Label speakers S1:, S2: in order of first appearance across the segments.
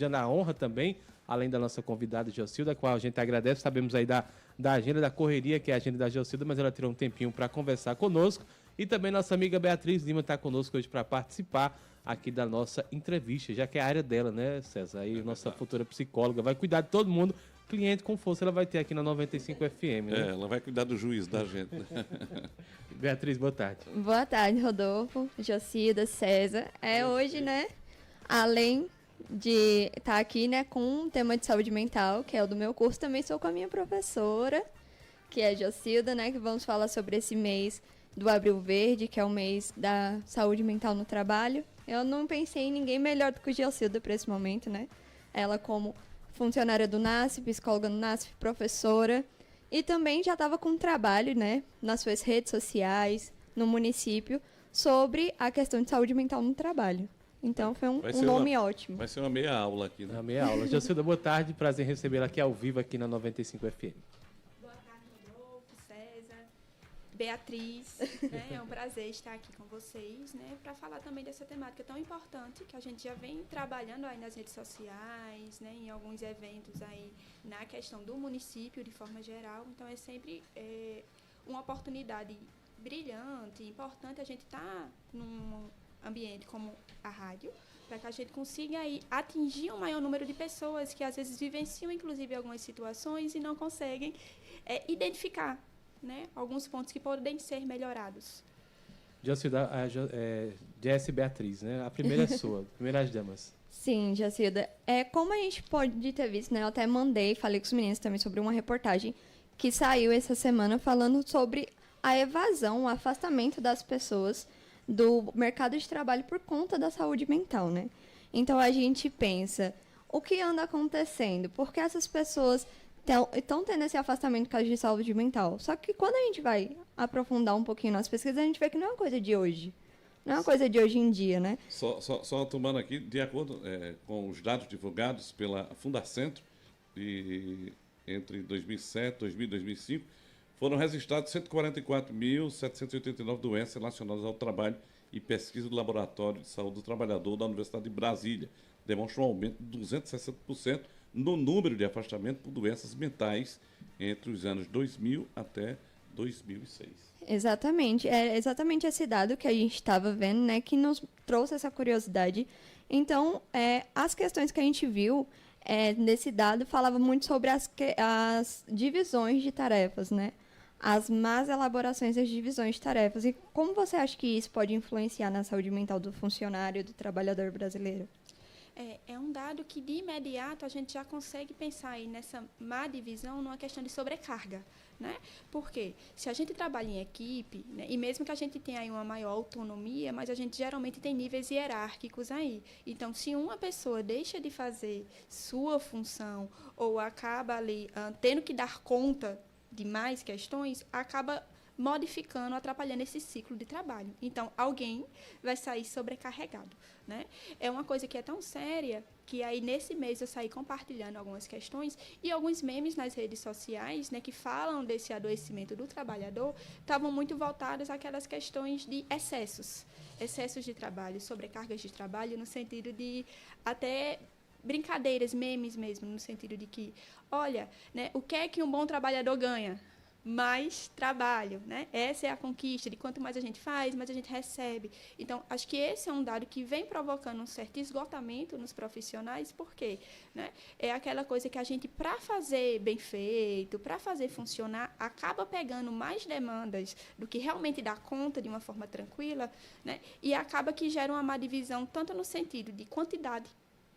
S1: na honra também, além da nossa convidada Jocilda, a qual a gente agradece. Sabemos aí da agenda, da correria, que é a agenda da Jocilda, mas ela tirou um tempinho para conversar conosco. E também nossa amiga Beatriz Lima está conosco hoje para participar aqui da nossa entrevista, já que é a área dela, né, César? Aí nossa futura psicóloga vai cuidar de todo mundo. Cliente com força ela vai ter aqui na 95 FM, né?
S2: Ela vai cuidar do juiz da gente.
S1: Beatriz, boa tarde.
S3: Boa tarde, Rodolfo, Jocilda, César. Hoje, né, além de estar aqui, né, com um tema de saúde mental, que é o do meu curso, também sou com a minha professora, que é a Jocilda, né, que vamos falar sobre esse mês do Abril Verde, que é o mês da saúde mental no trabalho. Eu não pensei em ninguém melhor do que a Jocilda para esse momento, né? Ela como funcionária do NASF, psicóloga no NASF, professora, e também já estava com um trabalho, né, nas suas redes sociais, no município, sobre a questão de saúde mental no trabalho. Então foi um nome ótimo.
S2: Vai ser uma meia aula aqui, né?
S1: Uma meia aula. Jocilda, boa tarde, prazer em recebê-la aqui ao vivo aqui na 95 FM.
S4: Boa tarde, Rodolfo, César, Beatriz, né? É um prazer estar aqui com vocês, né? Para falar também dessa temática tão importante que a gente já vem trabalhando aí nas redes sociais, né? Em alguns eventos aí na questão do município de forma geral. Então é sempre uma oportunidade brilhante, importante a gente estar num ambiente como a rádio, para que a gente consiga aí atingir um maior número de pessoas que às vezes vivenciam inclusive algumas situações e não conseguem identificar, né, alguns pontos que podem ser melhorados.
S1: Jocilda, Jess Beatriz, né? A primeira é sua, primeiras damas.
S3: Sim, Jocilda. Como a gente pode ter visto, né? Eu até falei com os meninos também sobre uma reportagem que saiu essa semana falando sobre a evasão, o afastamento das pessoas do mercado de trabalho por conta da saúde mental, né? Então a gente pensa, o que anda acontecendo? Por que essas pessoas estão tendo esse afastamento por causa de saúde mental? Só que quando a gente vai aprofundar um pouquinho nas pesquisas, a gente vê que não é uma coisa de hoje. Não é uma coisa de hoje em dia, né?
S2: Só tomando aqui, de acordo com os dados divulgados pela Fundacentro, entre 2007, 2000 e 2005, foram registradas 144.789 doenças relacionadas ao trabalho e pesquisa do Laboratório de Saúde do Trabalhador da Universidade de Brasília. Demonstra um aumento de 260% no número de afastamento por doenças mentais entre os anos 2000 até 2006.
S3: Exatamente. É exatamente esse dado que a gente estava vendo, né, que nos trouxe essa curiosidade. Então, as questões que a gente viu nesse dado falava muito sobre as divisões de tarefas, né? As más elaborações das divisões de tarefas. E como você acha que isso pode influenciar na saúde mental do funcionário, do trabalhador brasileiro?
S4: É um dado que, de imediato, a gente já consegue pensar aí nessa má divisão numa questão de sobrecarga, né? Porque se a gente trabalha em equipe, né, e mesmo que a gente tenha aí uma maior autonomia, mas a gente geralmente tem níveis hierárquicos aí. Então, se uma pessoa deixa de fazer sua função ou acaba ali tendo que dar conta de mais questões, acaba modificando, atrapalhando esse ciclo de trabalho. Então, alguém vai sair sobrecarregado, né? É uma coisa que é tão séria que aí nesse mês eu saí compartilhando algumas questões e alguns memes nas redes sociais, né, que falam desse adoecimento do trabalhador, estavam muito voltados àquelas questões de excessos de trabalho, sobrecargas de trabalho, no sentido de até brincadeiras, memes mesmo, no sentido de que, olha, né, o que é que um bom trabalhador ganha? Mais trabalho, né? Essa é a conquista, de quanto mais a gente faz, mais a gente recebe. Então, acho que esse é um dado que vem provocando um certo esgotamento nos profissionais, porque, né, é aquela coisa que a gente, para fazer bem feito, para fazer funcionar, acaba pegando mais demandas do que realmente dá conta de uma forma tranquila, né? E acaba que gera uma má divisão, tanto no sentido de quantidade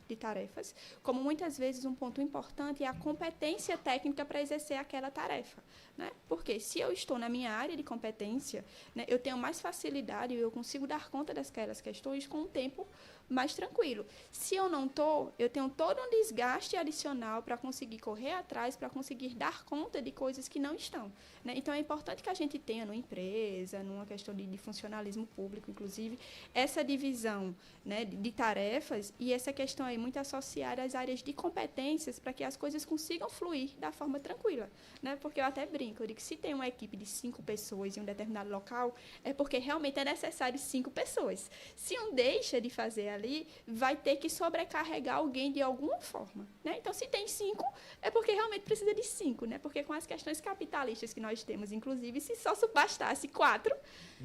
S4: de tarefas, como muitas vezes um ponto importante é a competência técnica para exercer aquela tarefa, né? Porque se eu estou na minha área de competência, né, eu tenho mais facilidade, eu consigo dar conta daquelas questões com um tempo mais tranquilo. Se eu não estou, eu tenho todo um desgaste adicional para conseguir correr atrás, para conseguir dar conta de coisas que não estão, né? Então, é importante que a gente tenha numa empresa, numa questão de funcionalismo público, inclusive, essa divisão, né, de tarefas e essa questão aí muito associada às áreas de competências para que as coisas consigam fluir da forma tranquila, né? Porque eu até brinco, eu digo que se tem uma equipe de 5 pessoas em um determinado local, é porque realmente é necessário 5 pessoas. Se um deixa de fazer ali, vai ter que sobrecarregar alguém de alguma forma, né? Então, se tem 5, é porque realmente precisa de 5, né? Porque com as questões capitalistas que nós temos, inclusive, se só bastasse 4,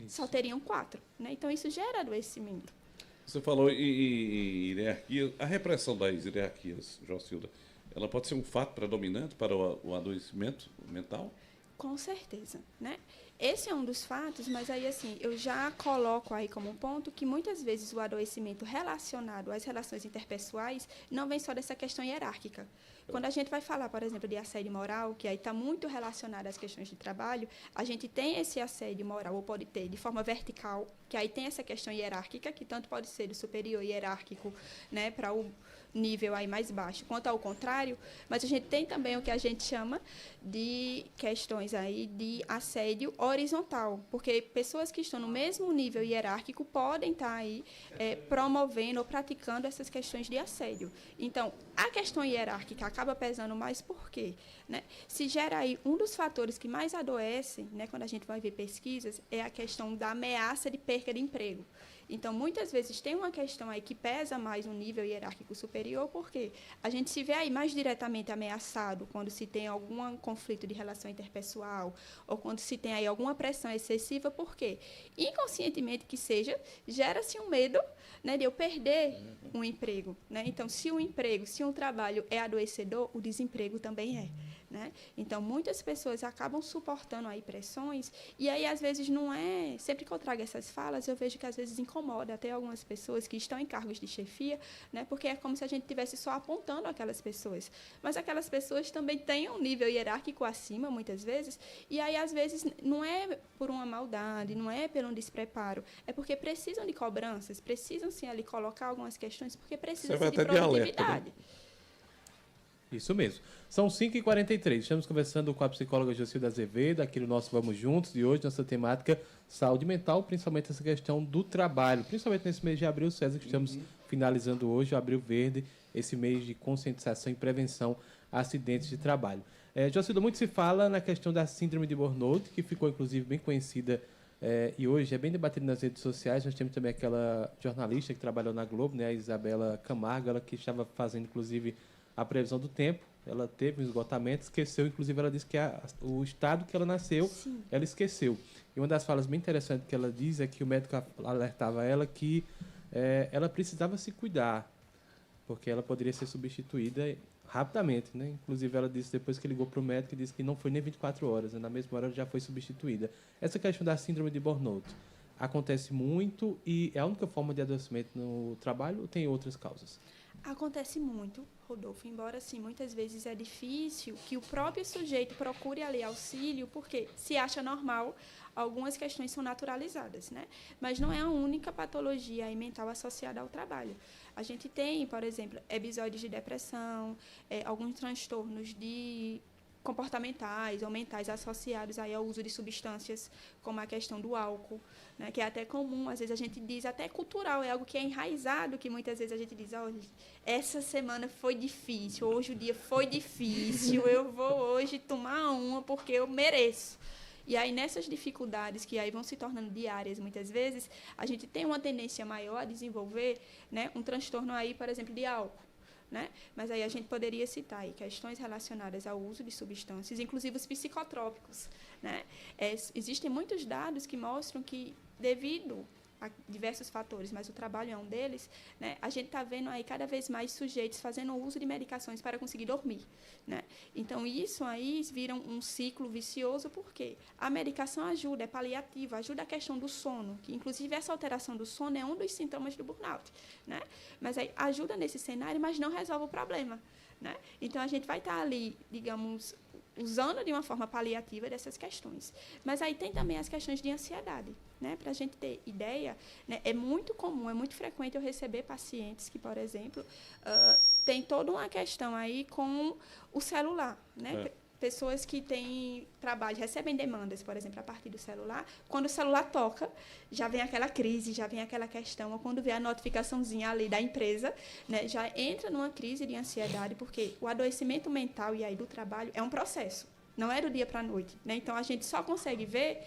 S4: só teriam 4, né? Então, isso gera adoecimento.
S2: Você falou em hierarquia. A repressão das hierarquias, Jocilda, ela pode ser um fato predominante para o adoecimento mental?
S4: Com certeza, né? Esse é um dos fatos, mas aí, assim, eu já coloco aí como um ponto que muitas vezes o adoecimento relacionado às relações interpessoais não vem só dessa questão hierárquica. Quando a gente vai falar, por exemplo, de assédio moral, que aí está muito relacionado às questões de trabalho, a gente tem esse assédio moral, ou pode ter de forma vertical, que aí tem essa questão hierárquica, que tanto pode ser do superior hierárquico, né, para o nível aí mais baixo, quanto ao contrário, mas a gente tem também o que a gente chama de questões aí de assédio horizontal, porque pessoas que estão no mesmo nível hierárquico podem estar aí promovendo ou praticando essas questões de assédio. Então, a questão hierárquica acaba pesando mais por quê? Né? Se gera aí um dos fatores que mais adoecem, né, quando a gente vai ver pesquisas, é a questão da ameaça de perca de emprego. Então, muitas vezes tem uma questão aí que pesa mais no nível hierárquico superior, porque a gente se vê aí mais diretamente ameaçado quando se tem algum conflito de relação interpessoal ou quando se tem aí alguma pressão excessiva, porque inconscientemente que seja, gera-se um medo, né, de eu perder um emprego, né? Então, se um trabalho é adoecedor, o desemprego também é, né? Então, muitas pessoas acabam suportando aí pressões e aí, às vezes, não é... Sempre que eu trago essas falas, eu vejo que, às vezes, incomoda até algumas pessoas que estão em cargos de chefia, né? Porque é como se a gente estivesse só apontando aquelas pessoas. Mas aquelas pessoas também têm um nível hierárquico acima, muitas vezes, e aí, às vezes, não é por uma maldade, não é pelo um despreparo, é porque precisam de cobranças, precisam, sim, ali colocar algumas questões, porque precisam de produtividade.
S2: Alerta, né?
S1: Isso mesmo. São 5h43. Estamos conversando com a psicóloga Jocilda Azevedo, aqui no nosso Vamos Juntos, e hoje nossa temática saúde mental, principalmente essa questão do trabalho, principalmente nesse mês de abril, César, que estamos finalizando hoje, o Abril Verde, esse mês de conscientização e prevenção a acidentes de trabalho. Jocilda, muito se fala na questão da síndrome de burnout, que ficou, inclusive, bem conhecida e hoje é bem debatida nas redes sociais. Nós temos também aquela jornalista que trabalhou na Globo, né, a Isabela Camargo, ela que estava fazendo, inclusive, a previsão do tempo. Ela teve um esgotamento, esqueceu, inclusive ela disse que o estado que ela nasceu, sim, ela esqueceu. E uma das falas bem interessantes que ela diz é que o médico alertava ela que ela precisava se cuidar, porque ela poderia ser substituída rapidamente, né? Inclusive ela disse depois que ligou para o médico e disse que não foi nem 24 horas, né? Na mesma hora ela já foi substituída. Essa questão da síndrome de burnout acontece muito e é a única forma de adoecimento no trabalho ou tem outras causas?
S4: Acontece muito, Rodolfo, embora, assim, muitas vezes é difícil que o próprio sujeito procure ali auxílio, porque se acha normal, algumas questões são naturalizadas, né? Mas não é a única patologia aí mental associada ao trabalho. A gente tem, por exemplo, episódios de depressão, alguns transtornos comportamentais ou mentais associados aí ao uso de substâncias, como a questão do álcool, né, que é até comum, às vezes a gente diz, até cultural, é algo que é enraizado, que muitas vezes a gente diz, olha, essa semana foi difícil, hoje o dia foi difícil, eu vou hoje tomar uma porque eu mereço. E aí, nessas dificuldades que aí vão se tornando diárias, muitas vezes, a gente tem uma tendência maior a desenvolver, né, um transtorno aí, por exemplo, de álcool. Né? Mas aí a gente poderia citar aí questões relacionadas ao uso de substâncias, inclusive os psicotrópicos. Né? Existem muitos dados que mostram que, devido a diversos fatores, mas o trabalho é um deles, né? A gente está vendo aí cada vez mais sujeitos fazendo uso de medicações para conseguir dormir. Né? Então, isso aí vira um ciclo vicioso, porque a medicação ajuda, é paliativa, ajuda a questão do sono, que inclusive essa alteração do sono é um dos sintomas do burnout. Né? Mas aí ajuda nesse cenário, mas não resolve o problema. Né? Então, a gente vai estar ali, digamos, usando de uma forma paliativa dessas questões. Mas aí tem também as questões de ansiedade. Né? Para a gente ter ideia, né? É muito comum, é muito frequente eu receber pacientes que, por exemplo, tem toda uma questão aí com o celular. Né? Pessoas que têm trabalho, recebem demandas, por exemplo, a partir do celular. Quando o celular toca, já vem aquela crise, já vem aquela questão. Ou quando vê a notificaçãozinha ali da empresa, né, já entra numa crise de ansiedade, porque o adoecimento mental e aí do trabalho é um processo. não é do dia para a noite, né? Então, a gente só consegue ver,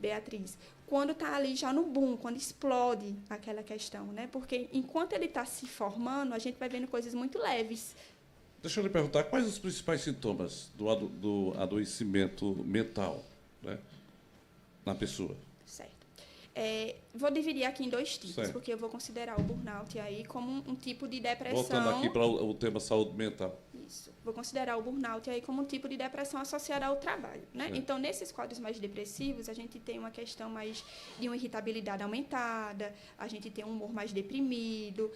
S4: Beatriz, quando está ali já no boom, quando explode aquela questão, né? Porque enquanto ele está se formando, a gente vai vendo coisas muito leves.
S2: Deixa eu lhe perguntar, quais os principais sintomas do adoecimento mental, né, na pessoa?
S4: Certo. Vou dividir aqui em 2 tipos,
S2: Certo.
S4: porque eu vou considerar o burnout aí como um tipo de depressão.
S2: Voltando aqui para o tema saúde mental.
S4: Isso. Vou considerar o burnout aí como um tipo de depressão associada ao trabalho, né?
S2: Certo.
S4: Então, nesses quadros mais depressivos, a gente tem uma questão mais de uma irritabilidade aumentada, a gente tem um humor mais deprimido,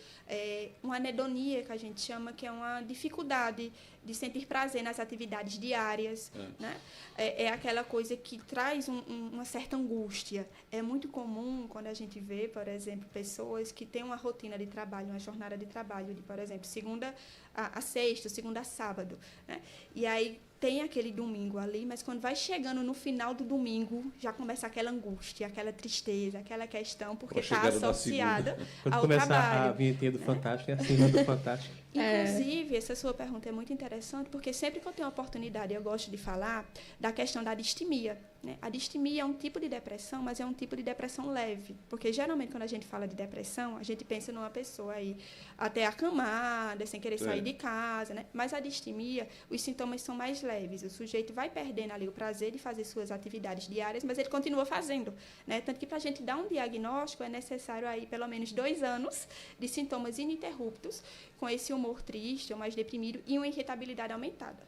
S4: uma anedonia, que a gente chama, que é uma dificuldade de sentir prazer nas atividades diárias, né? É aquela coisa que traz uma certa angústia. É muito comum quando a gente vê, por exemplo, pessoas que têm uma rotina de trabalho, uma jornada de trabalho de, por exemplo, segunda a sexta, segunda a sábado, né? E aí tem aquele domingo ali, mas quando vai chegando no final do domingo, já começa aquela angústia, aquela tristeza, aquela questão, porque está associada
S1: Quando
S4: ao
S1: começar
S4: trabalho.
S1: a vinhetinha do Fantástico, é assim, né, do Fantástico.
S4: Inclusive, essa sua pergunta é muito interessante, porque sempre que eu tenho oportunidade, eu gosto de falar da questão da distimia, né? A distimia é um tipo de depressão, mas é um tipo de depressão leve, porque geralmente quando a gente fala de depressão, a gente pensa numa pessoa aí até acamada, sem querer sair de casa, né? Mas a distimia, os sintomas são mais leves, o sujeito vai perdendo ali o prazer de fazer suas atividades diárias, mas ele continua fazendo, né? Tanto que para a gente dar um diagnóstico é necessário aí pelo menos 2 anos de sintomas ininterruptos, com esse humor triste ou mais deprimido e uma irritabilidade aumentada.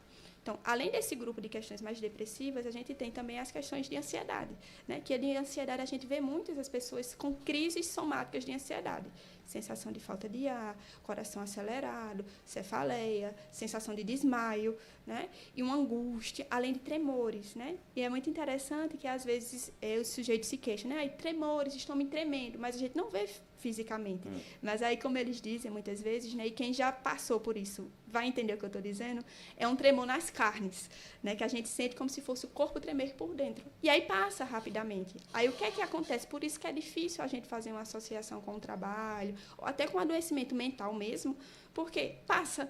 S4: Então, além desse grupo de questões mais depressivas, a gente tem também as questões de ansiedade, né? Que de ansiedade a gente vê muitas das pessoas com crises somáticas de ansiedade. Sensação de falta de ar, coração acelerado, cefaleia, sensação de desmaio, né? E uma angústia, além de tremores, né? E é muito interessante que, às vezes, o sujeito se queixa, né? Aí, tremores, estão me tremendo, mas a gente não vê fisicamente. Mas aí, como eles dizem muitas vezes, né? E quem já passou por isso vai entender o que eu estou dizendo, é um tremor nas carnes, né? Que a gente sente como se fosse o corpo tremer por dentro. E aí passa rapidamente. Aí o que é que acontece? Por isso que é difícil a gente fazer uma associação com o trabalho, ou até com adoecimento mental mesmo, porque passa.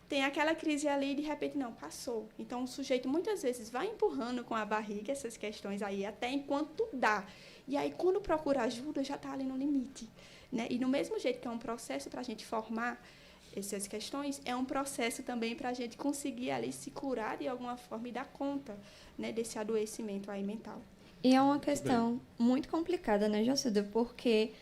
S4: Tem aquela crise ali e, de repente, não, passou. Então, o sujeito, muitas vezes, vai empurrando com a barriga essas questões aí, até enquanto dá. E aí, quando procura ajuda, já está ali no limite, né? E, do mesmo jeito que é um processo para a gente formar essas questões, é um processo também para a gente conseguir ali se curar de alguma forma e dar conta, né, desse adoecimento aí mental.
S3: E é uma questão muito complicada, né, Jocilda? Porque,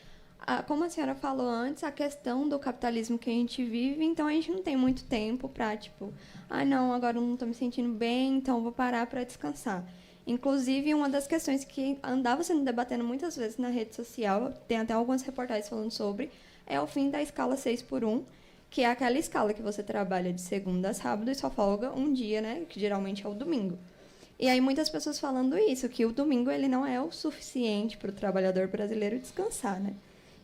S3: como a senhora falou antes, a questão do capitalismo que a gente vive, então a gente não tem muito tempo para, tipo, não, agora eu não estou me sentindo bem, então eu vou parar para descansar. Inclusive, uma das questões que andava sendo debatendo muitas vezes na rede social, tem até algumas reportagens falando sobre, é o fim da escala 6x1, que é aquela escala que você trabalha de segunda a sábado e só folga um dia, né, que geralmente é o domingo. E aí muitas pessoas falando isso, que o domingo ele não é o suficiente para o trabalhador brasileiro descansar, né?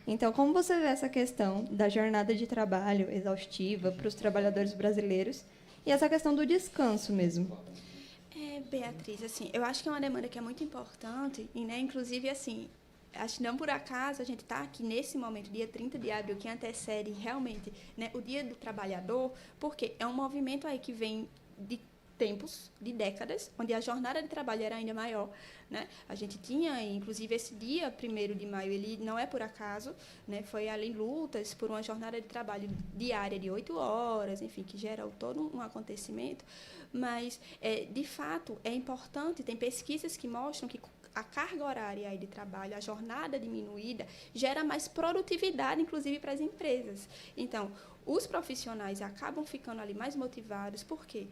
S3: Então, como você vê essa questão da jornada de trabalho exaustiva para os trabalhadores brasileiros e essa questão do descanso mesmo?
S4: Beatriz, assim, eu acho que é uma demanda que é muito importante e, né, inclusive, assim, acho que não por acaso a gente está aqui nesse momento, dia 30 de abril, que antecede realmente, né, o Dia do Trabalhador, porque é um movimento aí que vem de tempos, de décadas, onde a jornada de trabalho era ainda maior, né? A gente tinha, inclusive, esse dia 1º de maio, ele não é por acaso, né? Foi além lutas por uma jornada de trabalho diária de 8 horas, enfim, que gera todo um acontecimento, mas, de fato, é importante, tem pesquisas que mostram que a carga horária aí de trabalho, a jornada diminuída, gera mais produtividade, inclusive, para as empresas. Então, os profissionais acabam ficando ali mais motivados, por quê?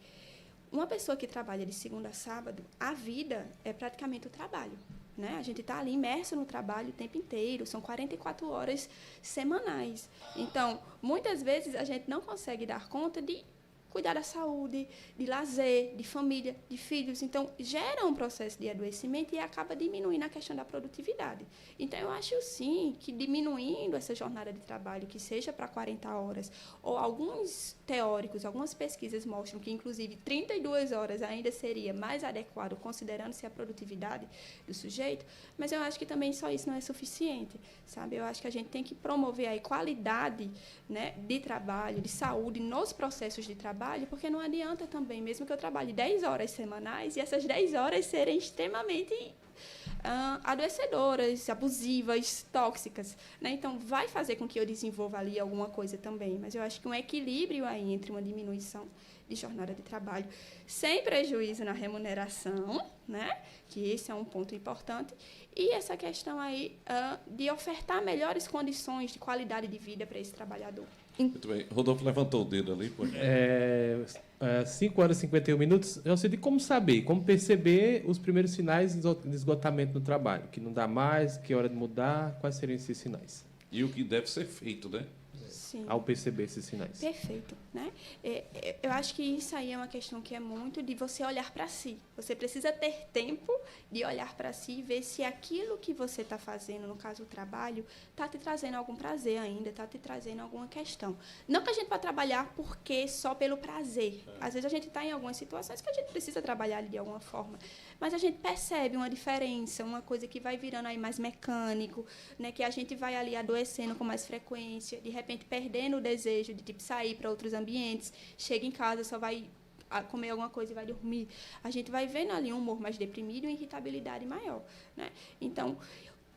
S4: Uma pessoa que trabalha de segunda a sábado, a vida é praticamente o trabalho, né? A gente está ali imerso no trabalho o tempo inteiro, são 44 horas semanais. Então, muitas vezes a gente não consegue dar conta de cuidar da saúde, de lazer, de família, de filhos. Então, gera um processo de adoecimento e acaba diminuindo a questão da produtividade. Então, eu acho, sim, que diminuindo essa jornada de trabalho, que seja para 40 horas, ou alguns teóricos, algumas pesquisas mostram que, inclusive, 32 horas ainda seria mais adequado, considerando-se a produtividade do sujeito, mas eu acho que também só isso não é suficiente, sabe? Eu acho que a gente tem que promover aí qualidade, né, de trabalho, de saúde nos processos de trabalho, trabalho, porque não adianta também, mesmo que eu trabalhe 10 horas semanais, e essas 10 horas serem extremamente adoecedoras, abusivas, tóxicas, né? Então, vai fazer com que eu desenvolva ali alguma coisa também, mas eu acho que um equilíbrio aí entre uma diminuição de jornada de trabalho, sem prejuízo na remuneração, né? Que esse é um ponto importante, e essa questão aí de ofertar melhores condições de qualidade de vida para esse trabalhador.
S2: Muito bem. Rodolfo levantou o dedo ali.
S1: 5 horas e 51 minutos. Eu sei de como saber, como perceber os primeiros sinais de esgotamento no trabalho. Que não dá mais, que é hora de mudar. Quais seriam esses sinais?
S2: E o que deve ser feito, né?
S4: Sim.
S1: Ao perceber esses sinais.
S4: Perfeito, né? Eu acho que isso aí é uma questão que é muito de você olhar para si. Você precisa ter tempo de olhar para si e ver se aquilo que você está fazendo, no caso o trabalho, está te trazendo algum prazer ainda, está te trazendo alguma questão. Não que a gente vá trabalhar porque só pelo prazer. Às vezes a gente está em algumas situações que a gente precisa trabalhar ali de alguma forma. Mas a gente percebe uma diferença, uma coisa que vai virando aí mais mecânico, né? Que a gente vai ali adoecendo com mais frequência, de repente perdendo o desejo de sair para outros ambientes, chega em casa, só vai comer alguma coisa e vai dormir. A gente vai vendo ali um humor mais deprimido e uma irritabilidade maior, né? Então,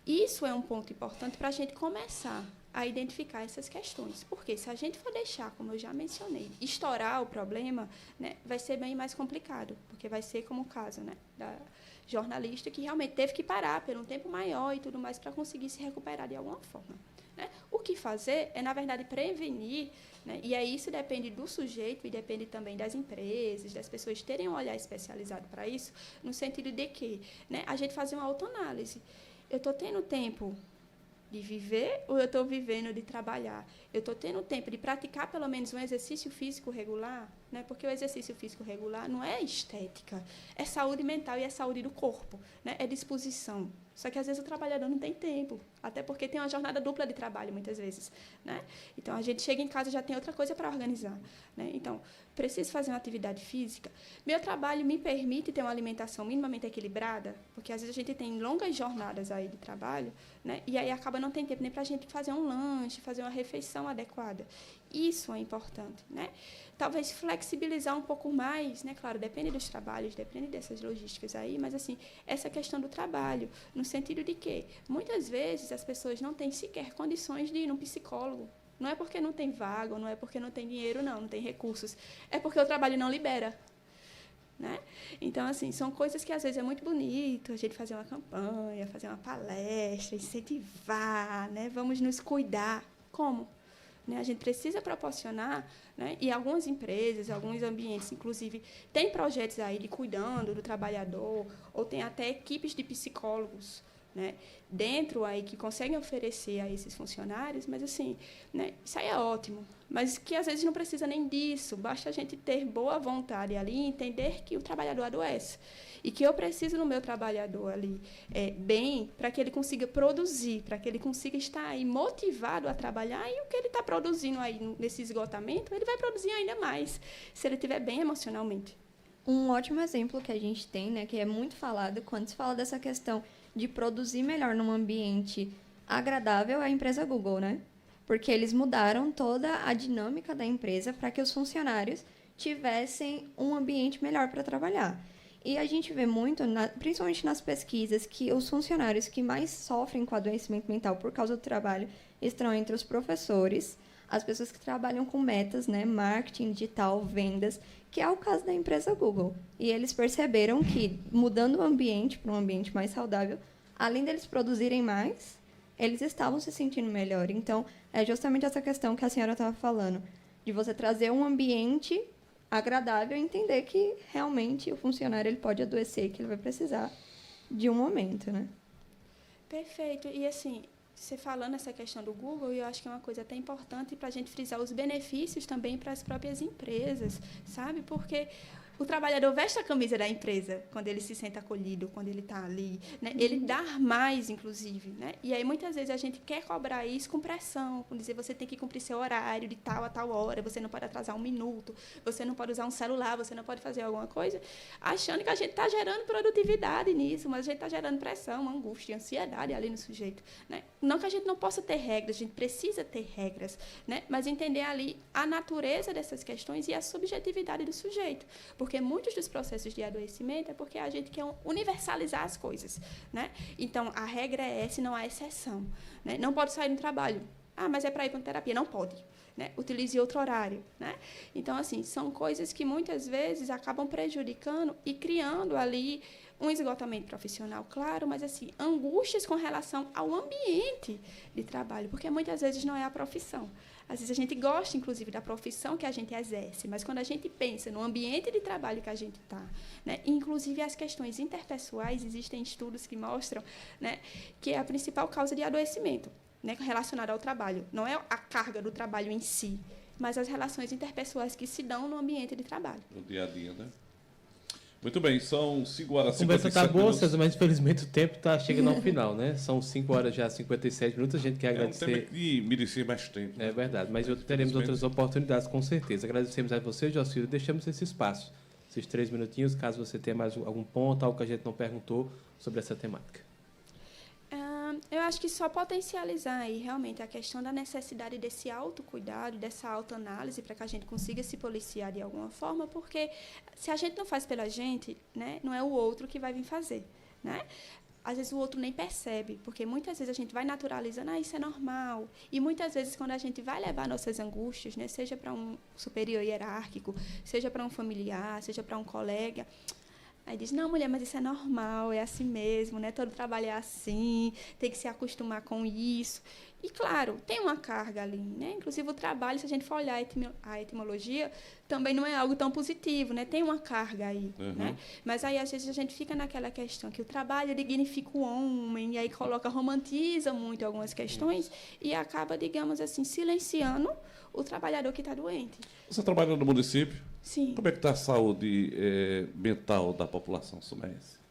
S4: isso é um ponto importante para a gente começar a identificar essas questões. Porque se a gente for deixar, como eu já mencionei, estourar o problema, né, vai ser bem mais complicado, porque vai ser como o caso, né, da jornalista que realmente teve que parar por um tempo maior e tudo mais para conseguir se recuperar de alguma forma, né? O que fazer é, na verdade, prevenir, né? E aí isso depende do sujeito e depende também das empresas, das pessoas terem um olhar especializado para isso, no sentido de que, né, a gente fazer uma autoanálise. Eu estou tendo tempo de viver ou eu estou vivendo de trabalhar? Eu estou tendo tempo de praticar pelo menos um exercício físico regular, né? Porque o exercício físico regular não é estética, é saúde mental e é saúde do corpo, né? É disposição. Só que às vezes o trabalhador não tem tempo, até porque tem uma jornada dupla de trabalho muitas vezes, né? Então a gente chega em casa e já tem outra coisa para organizar, né? Então, preciso fazer uma atividade física. Meu trabalho me permite ter uma alimentação minimamente equilibrada, porque às vezes a gente tem longas jornadas aí de trabalho, né? E aí acaba não tem tempo nem para a gente fazer um lanche, fazer uma refeição adequada. Isso é importante, né? Talvez flexibilizar um pouco mais, né? Claro, depende dos trabalhos, depende dessas logísticas aí, mas assim, essa questão do trabalho, no sentido de que muitas vezes as pessoas não têm sequer condições de ir num psicólogo. Não é porque não tem vaga, ou não é porque não tem dinheiro, não tem recursos. É porque o trabalho não libera, né? Então, assim, são coisas que às vezes é muito bonito a gente fazer uma campanha, fazer uma palestra, incentivar, né? Vamos nos cuidar. Como? Né? A gente precisa proporcionar, né? E algumas empresas, alguns ambientes, inclusive, tem projetos aí de cuidando do trabalhador, ou tem até equipes de psicólogos, né, dentro aí que conseguem oferecer a esses funcionários, mas assim, né, isso aí é ótimo, mas que às vezes não precisa nem disso, basta a gente ter boa vontade ali e entender que o trabalhador adoece e que eu preciso no meu trabalhador ali bem para que ele consiga produzir, para que ele consiga estar aí motivado a trabalhar, e o que ele está produzindo aí nesse esgotamento, ele vai produzir ainda mais, se ele estiver bem emocionalmente.
S3: Um ótimo exemplo que a gente tem, né, que é muito falado quando se fala dessa questão de produzir melhor num ambiente agradável, é a empresa Google, né? Porque eles mudaram toda a dinâmica da empresa para que os funcionários tivessem um ambiente melhor para trabalhar. E a gente vê muito, principalmente nas pesquisas, que os funcionários que mais sofrem com adoecimento mental por causa do trabalho estão entre os professores, as pessoas que trabalham com metas, né, marketing digital, vendas, que é o caso da empresa Google. E eles perceberam que, mudando o ambiente para um ambiente mais saudável, além deles produzirem mais, eles estavam se sentindo melhor. Então, é justamente essa questão que a senhora estava falando, de você trazer um ambiente agradável e entender que, realmente, o funcionário ele pode adoecer, que ele vai precisar de um momento, né?
S4: Perfeito. E, assim, você falando essa questão do Google, eu acho que é uma coisa até importante para a gente frisar os benefícios também para as próprias empresas, sabe? Porque o trabalhador veste a camisa da empresa quando ele se sente acolhido, quando ele está ali, né? Ele dá mais, inclusive, né? E aí, muitas vezes, a gente quer cobrar isso com pressão, com dizer você tem que cumprir seu horário de tal a tal hora, você não pode atrasar um minuto, você não pode usar um celular, você não pode fazer alguma coisa, achando que a gente está gerando produtividade nisso, mas a gente está gerando pressão, angústia, ansiedade ali no sujeito, né? Não que a gente não possa ter regras, a gente precisa ter regras, né? Mas entender ali a natureza dessas questões e a subjetividade do sujeito. Porque muitos dos processos de adoecimento é porque a gente quer universalizar as coisas, né? Então, a regra é essa e não há exceção, né? Não pode sair do trabalho. Ah, mas é para ir para terapia. Não pode. Né? Utilize outro horário. Né? Então, assim, são coisas que muitas vezes acabam prejudicando e criando ali um esgotamento profissional, claro, mas assim, angústias com relação ao ambiente de trabalho, porque muitas vezes não é a profissão. Às vezes a gente gosta, inclusive, da profissão que a gente exerce, mas quando a gente pensa no ambiente de trabalho que a gente está, né, inclusive as questões interpessoais, existem estudos que mostram, né, que é a principal causa de adoecimento, né, relacionada ao trabalho. Não é a carga do trabalho em si, mas as relações interpessoais que se dão no ambiente de trabalho.
S2: No dia a dia, né? Muito bem, são 5 horas e
S1: A conversa
S2: 57
S1: tá boa,
S2: minutos.
S1: César, mas infelizmente o tempo tá chegando ao final, né? São 5 horas já, 57 minutos. A gente quer
S2: É um tema
S1: agradecer.
S2: que merecia mais tempo.
S1: É verdade, mas teremos outras oportunidades com certeza. Agradecemos a você, Jocildo, e deixamos esse espaço, esses 3 minutinhos, caso você tenha mais algum ponto, algo que a gente não perguntou sobre essa temática.
S4: Eu acho que só potencializar aí realmente a questão da necessidade desse autocuidado, dessa autoanálise, para que a gente consiga se policiar de alguma forma, porque se a gente não faz pela gente, né, não é o outro que vai vir fazer, né? Às vezes o outro nem percebe, porque muitas vezes a gente vai naturalizando, isso é normal. E muitas vezes quando a gente vai levar nossas angústias, né, seja para um superior hierárquico, seja para um familiar, seja para um colega, aí diz, não, mulher, mas isso é normal, é assim mesmo, né? Todo trabalho é assim, tem que se acostumar com isso. E, claro, tem uma carga ali, né? Inclusive, o trabalho, se a gente for olhar a etimologia, também não é algo tão positivo, né? Tem uma carga aí, né? Mas aí, às vezes, a gente fica naquela questão que o trabalho dignifica o homem, e aí romantiza muito algumas questões e acaba, digamos assim, silenciando o trabalhador que está doente.
S2: Você trabalha no município?
S4: Sim.
S2: Como é que está a saúde mental da população sumense?